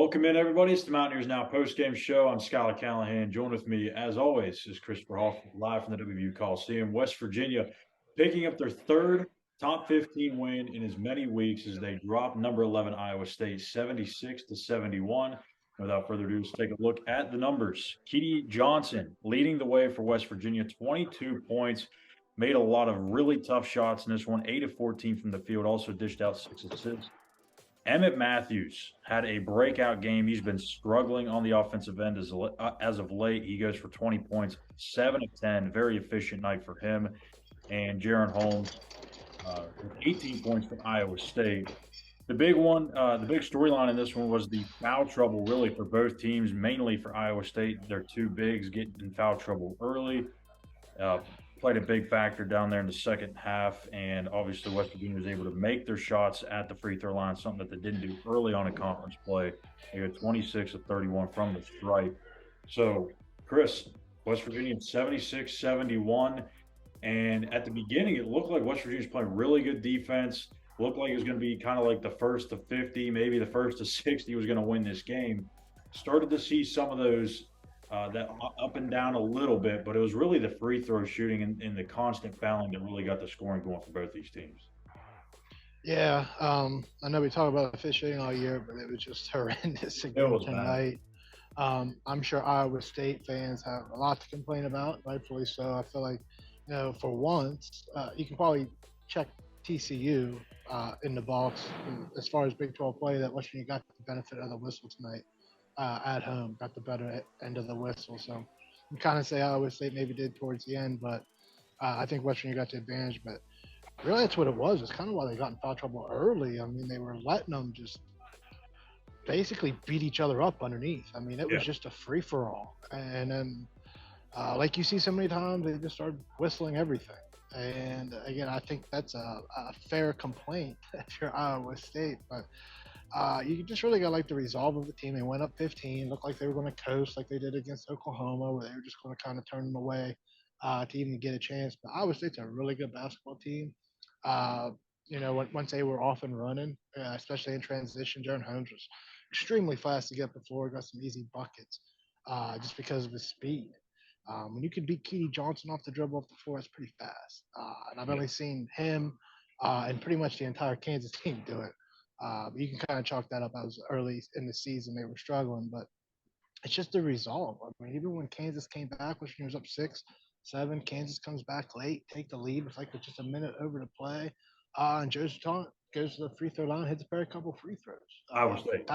Welcome in, everybody. It's the Mountaineers Now postgame show. I'm Schuyler Callihan. Joined with me, as always, is Christopher Hoff, live from the WVU Coliseum, West Virginia, picking up their third top 15 win in as many weeks as they drop number 11 Iowa State 76-71. Without further ado, let's take a look at the numbers. Keedy Johnson leading the way for West Virginia, 22 points. Made a lot of really tough shots in this one, 8 of 14 from the field, also dished out 6 assists. Emmett Matthews had a breakout game. He's been struggling on the offensive end as of late. He goes for 20 points, 7 of 10. Very efficient night for him. And Jaron Holmes with 18 points for Iowa State. The big one, the big storyline in this one was the foul trouble really for both teams, mainly for Iowa State. Their two bigs getting in foul trouble early. Played a big factor down there in the second half, and obviously West Virginia was able to make their shots at the free throw line, something that they didn't do early on in conference play. They got 26 of 31 from the stripe. So, Chris, West Virginia 76-71, and at the beginning it looked like West Virginia was playing really good defense. Looked like it was going to be kind of like the first to 50, maybe the first to 60 was going to win this game. Started to see some of those that up and down a little bit, but it was really the free throw shooting and the constant fouling that really got the scoring going for both these teams. Yeah, I know we talk about officiating all year, but it was just horrendous again tonight. I'm sure Iowa State fans have a lot to complain about, rightfully so. I feel like, for once, you can probably check TCU in the box as far as Big 12 play that West Virginia got the benefit of the whistle tonight. At home, got the better end of the whistle. So you kind of say Iowa State maybe did towards the end, but I think West Virginia got the advantage. But really, that's what it was. It's kind of why they got in foul trouble early. I mean, they were letting them just basically beat each other up underneath. I mean, it was just a free for all. And then, like you see so many times, they just started whistling everything. And again, I think that's a fair complaint if you're Iowa State, but. You just really got like the resolve of the team. They went up 15, looked like they were going to coast like they did against Oklahoma, where they were just going to kind of turn them away to even get a chance. But Iowa State's a really good basketball team. Once they were off and running, especially in transition, Jaron Holmes was extremely fast to get before, got some easy buckets just because of his speed. When you can beat Keedy Johnson off the dribble off the floor, that's pretty fast. And I've only seen him and pretty much the entire Kansas team do it. You can kind of chalk that up as early in the season they were struggling, but it's just the resolve. I mean, even when Kansas came back, which was up 6-7, Kansas comes back late, take the lead with just a minute over to play, and Joseph Taunt goes to the free throw line, hits a pair couple free throws. Iowa State.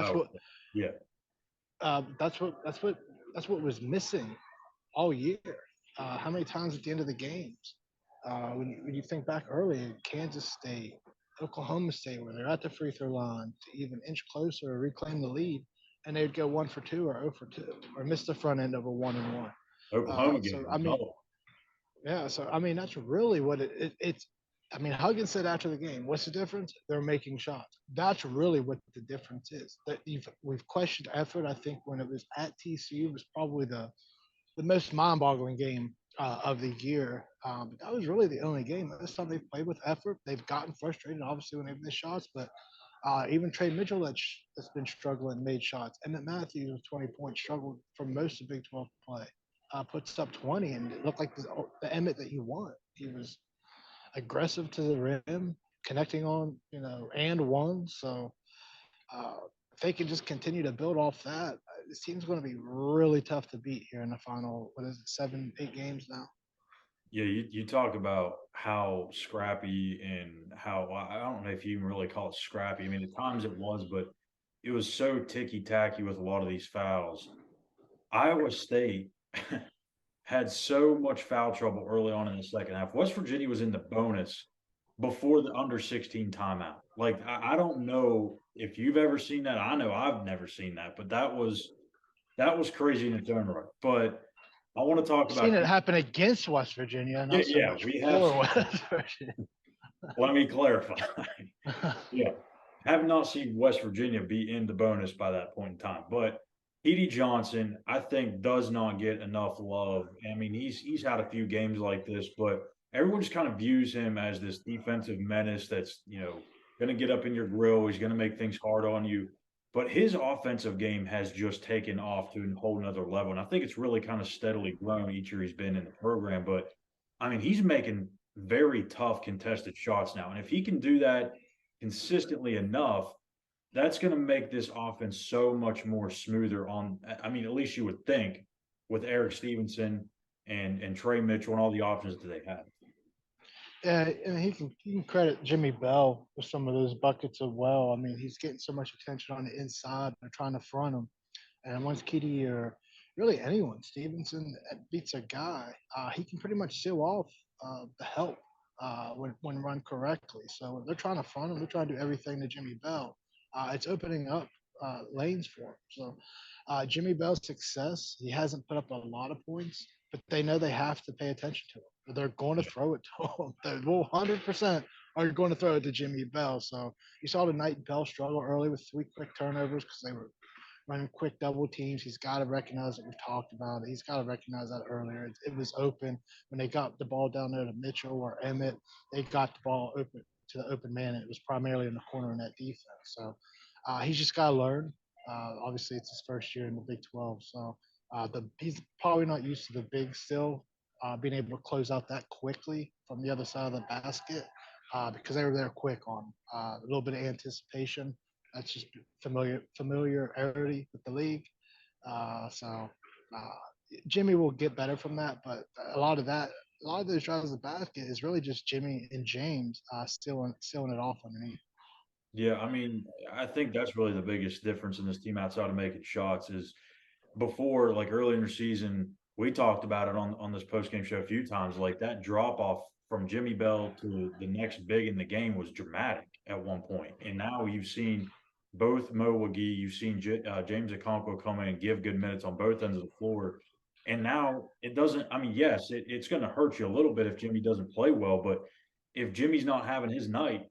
That's what was missing all year. How many times at the end of the games, when you think back early, Kansas State, Oklahoma State, where they're at the free throw line to even inch closer or reclaim the lead, and they'd go 1 for 2 or 0 for 2 or miss the front end of a 1-and-1. Oklahoma game. So that's really what it's. I mean, Huggins said after the game, "What's the difference? They're making shots." That's really what the difference is. That we've questioned effort. I think when it was at TCU, it was probably the most mind-boggling game of the year. That was really the only game. This time they've played with effort. They've gotten frustrated, obviously, when they've missed shots, but even Trey Mitchell that's been struggling made shots. Emmett Matthews with 20 points struggled for most of Big 12 play. Puts up 20, and it looked like the Emmett that you want. He was aggressive to the rim, connecting on, and one. So if they can just continue to build off that, this team's going to be really tough to beat here in the final, 7-8 games now? Yeah, you talk about how scrappy and how I don't know if you even really call it scrappy. I mean, at times it was, but it was so ticky-tacky with a lot of these fouls. Iowa State had so much foul trouble early on in the second half. West Virginia was in the bonus before the under 16 timeout. Like, I don't know if you've ever seen that. I know I've never seen that, but that was crazy in its own right. But I want to talk about. Seen it happen against West Virginia. Not so much we have. West Virginia. Let me clarify. Have not seen West Virginia be in the bonus by that point in time, but Keedy Johnson, I think, does not get enough love. I mean, he's had a few games like this, but everyone just kind of views him as this defensive menace that's, going to get up in your grill. He's going to make things hard on you. but his offensive game has just taken off to a whole nother level. And I think it's really kind of steadily grown each year he's been in the program. But I mean, he's making very tough contested shots now. And if he can do that consistently enough, that's going to make this offense so much more smoother on, I mean, at least you would think with Eric Stevenson and Trey Mitchell and all the options that they have. Yeah, and he can credit Jimmy Bell for some of those buckets as well. I mean, he's getting so much attention on the inside. They're trying to front him, and once Kitty or really anyone, Stevenson beats a guy, he can pretty much seal off the help when run correctly. So they're trying to front him. They're trying to do everything to Jimmy Bell. It's opening up lanes for him. So Jimmy Bell's success, he hasn't put up a lot of points, but they know they have to pay attention to him. They're going to throw it to him. They will 100% are going to throw it to Jimmy Bell. So you saw tonight Bell struggle early with 3 quick turnovers because they were running quick double teams. He's got to recognize that we've talked about it. He's got to recognize that earlier. It was open when they got the ball down there to Mitchell or Emmett. They got the ball open to the open man. And it was primarily in the corner in that defense. So he's just got to learn. Obviously, it's his first year in the Big 12, so he's probably not used to the big still being able to close out that quickly from the other side of the basket because they were there quick on a little bit of anticipation. That's just familiarity with the league. So Jimmy will get better from that, but a lot of those drives of the basket is really just Jimmy and James stealing it off underneath. Yeah, I mean, I think that's really the biggest difference in this team outside of making shots is before, like early in the season, we talked about it on this post game show a few times. Like that drop off from Jimmy Bell to the next big in the game was dramatic at one point, and now you've seen both Mo McGee, you've seen James Okonkwo come in and give good minutes on both ends of the floor, and now it doesn't. I mean, yes, it's going to hurt you a little bit if Jimmy doesn't play well, but if Jimmy's not having his night,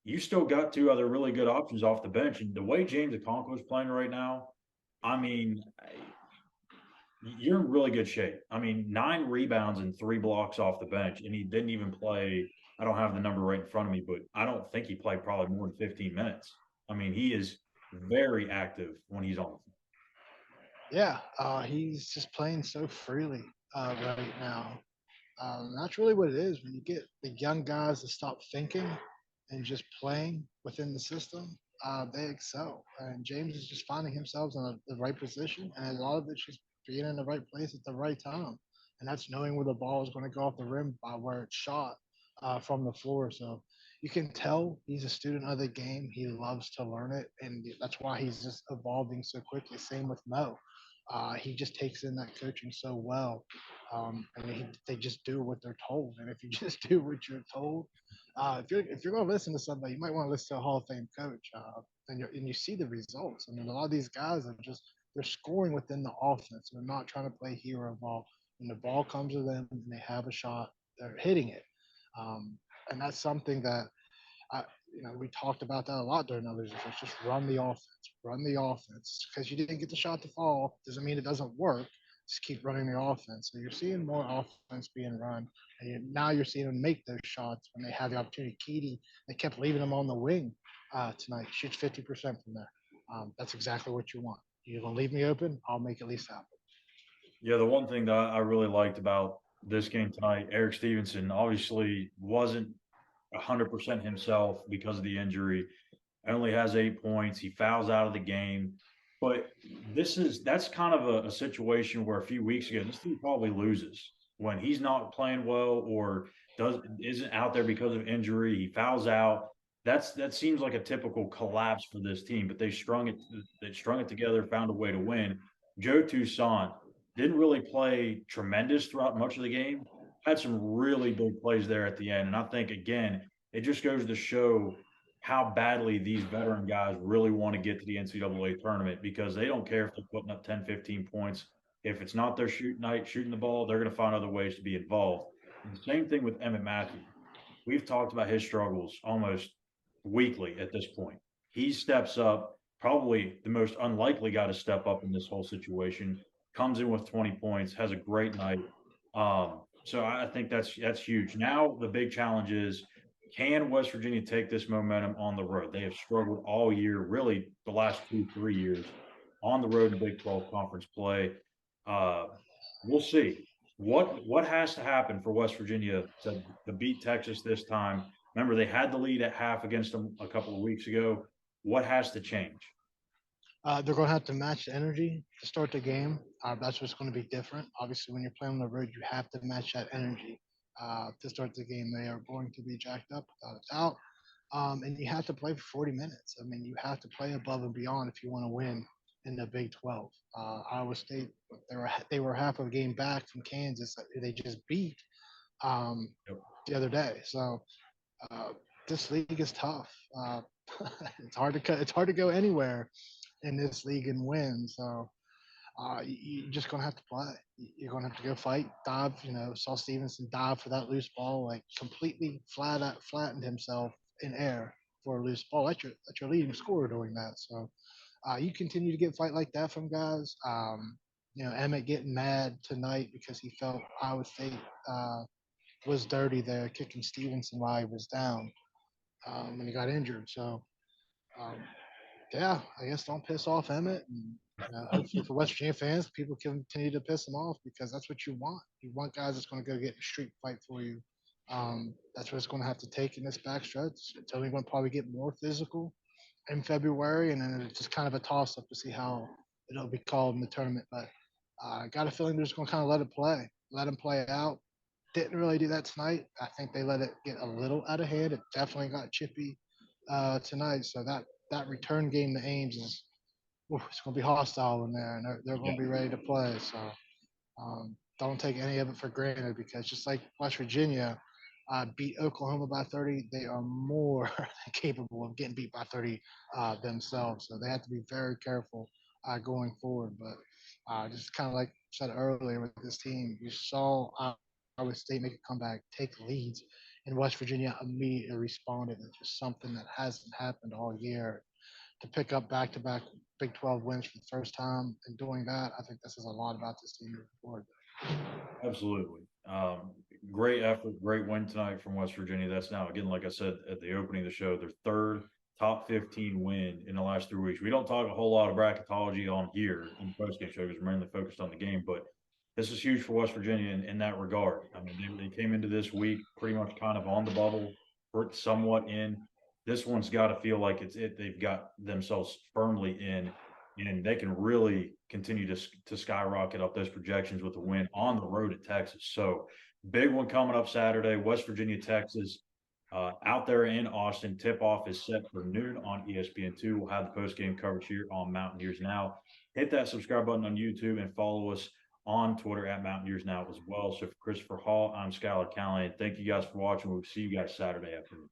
you still got two other really good options off the bench, and the way James Okonkwo is playing right now, I mean, you're in really good shape. I mean, 9 rebounds and 3 blocks off the bench, and he didn't even play. I don't have the number right in front of me, but I don't think he played probably more than 15 minutes. I mean, he is very active when he's on. Yeah, he's just playing so freely right now. That's really what it is when you get the young guys to stop thinking and just playing within the system. They excel, and James is just finding himself in the right position, and a lot of it's just being in the right place at the right time, and that's knowing where the ball is going to go off the rim by where it's shot from the floor. So you can tell he's a student of the game. He loves to learn it, and that's why he's just evolving so quickly. Same with Mo. He just takes in that coaching so well. They just do what they're told, and if you just do what you're told, if you're going to listen to somebody, you might want to listen to a Hall of Fame coach, and you see the results. I mean, a lot of these guys are just they're scoring within the offense. They're not trying to play hero ball. When the ball comes to them and they have a shot, they're hitting it, and that's something that I, we talked about that a lot during others. It's just run the offense. Because you didn't get the shot to fall doesn't mean it doesn't work. Just keep running the offense. So you're seeing more offense being run, and now you're seeing them make those shots when they have the opportunity. Keedy, they kept leaving him on the wing tonight. Shoots 50% from there. That's exactly what you want. You're gonna leave me open. I'll make at least happen. Yeah, the one thing that I really liked about this game tonight, Eric Stevenson obviously wasn't 100% himself because of the injury. Only has 8 points. He fouls out of the game. But that's kind of a situation where a few weeks ago, this team probably loses when he's not playing well or isn't out there because of injury. He fouls out. That seems like a typical collapse for this team, but they strung it together, found a way to win. Joe Toussaint didn't really play tremendous throughout much of the game. Had some really big plays there at the end. And I think again, it just goes to show how badly these veteran guys really want to get to the NCAA tournament because they don't care if they're putting up 10, 15 points. If it's not their shoot night, shooting the ball, they're going to find other ways to be involved. And the same thing with Emmett Matthews. We've talked about his struggles almost weekly at this point. He steps up, probably the most unlikely guy to step up in this whole situation, comes in with 20 points, has a great night. So I think that's huge. Now the big challenge is Can West Virginia take this momentum on the road? They have struggled all year, really the last 2-3 years on the road in Big 12 conference play. We'll see. What has to happen for West Virginia to beat Texas this time? Remember, they had the lead at half against them a couple of weeks ago. What has to change? They're going to have to match the energy to start the game. That's what's going to be different. Obviously, when you're playing on the road, you have to match that energy to start the game. They are going to be jacked up without a doubt. And you have to play for 40 minutes. I mean, you have to play above and beyond if you want to win in the Big 12. Iowa State, they were half of a game back from Kansas. They just beat the other day. So this league is tough. It's hard to cut. It's hard to go anywhere in this league and win. So you're just gonna have to play. You're gonna have to go fight, dive. Saul Stevenson dive for that loose ball, like completely flattened himself in air for a loose ball. That's your leading scorer doing that. So you continue to get fight like that from guys. Emmett getting mad tonight because he felt Iowa State was dirty there, kicking Stevenson while he was down when he got injured. So. Yeah, I guess don't piss off Emmett. And hopefully for West Virginia fans, people continue to piss him off because that's what you want. You want guys that's going to go get a street fight for you. That's what it's going to have to take in this backstretch. It's only going to probably get more physical in February, and then it's just kind of a toss-up to see how it'll be called in the tournament. But I got a feeling they're just going to kind of let him play out. Didn't really do that tonight. I think they let it get a little out of hand. It definitely got chippy tonight. So that return game to Ames is it's going to be hostile in there, and they're going to be ready to play. So don't take any of it for granted because just like West Virginia beat Oklahoma by 30, they are more than capable of getting beat by 30 themselves. So they have to be very careful going forward. But just kind of like I said earlier with this team, you saw Iowa State make a comeback, take leads, and West Virginia immediately responded. It's just something that hasn't happened all year. To pick up back-to-back Big 12 wins for the first time and doing that, I think this is a lot about this team moving forward. Absolutely. Great effort, great win tonight from West Virginia. That's now, again, like I said at the opening of the show, their third top 15 win in the last 3 weeks. We don't talk a whole lot of bracketology on here in the postgame show because we're mainly focused on the game, but this is huge for West Virginia in that regard. I mean, they came into this week pretty much kind of on the bubble, somewhat in. This one's got to feel like they've got themselves firmly in, and they can really continue to skyrocket up those projections with a win on the road at Texas. So big one coming up Saturday, West Virginia, Texas. Out there in Austin, tip-off is set for noon on ESPN2. We'll have the post-game coverage here on Mountaineers Now. Hit that subscribe button on YouTube and follow us on Twitter at Mountaineers Now as well. So for Christopher Hall, I'm Schuyler Callihan. Thank you guys for watching. We'll see you guys Saturday afternoon.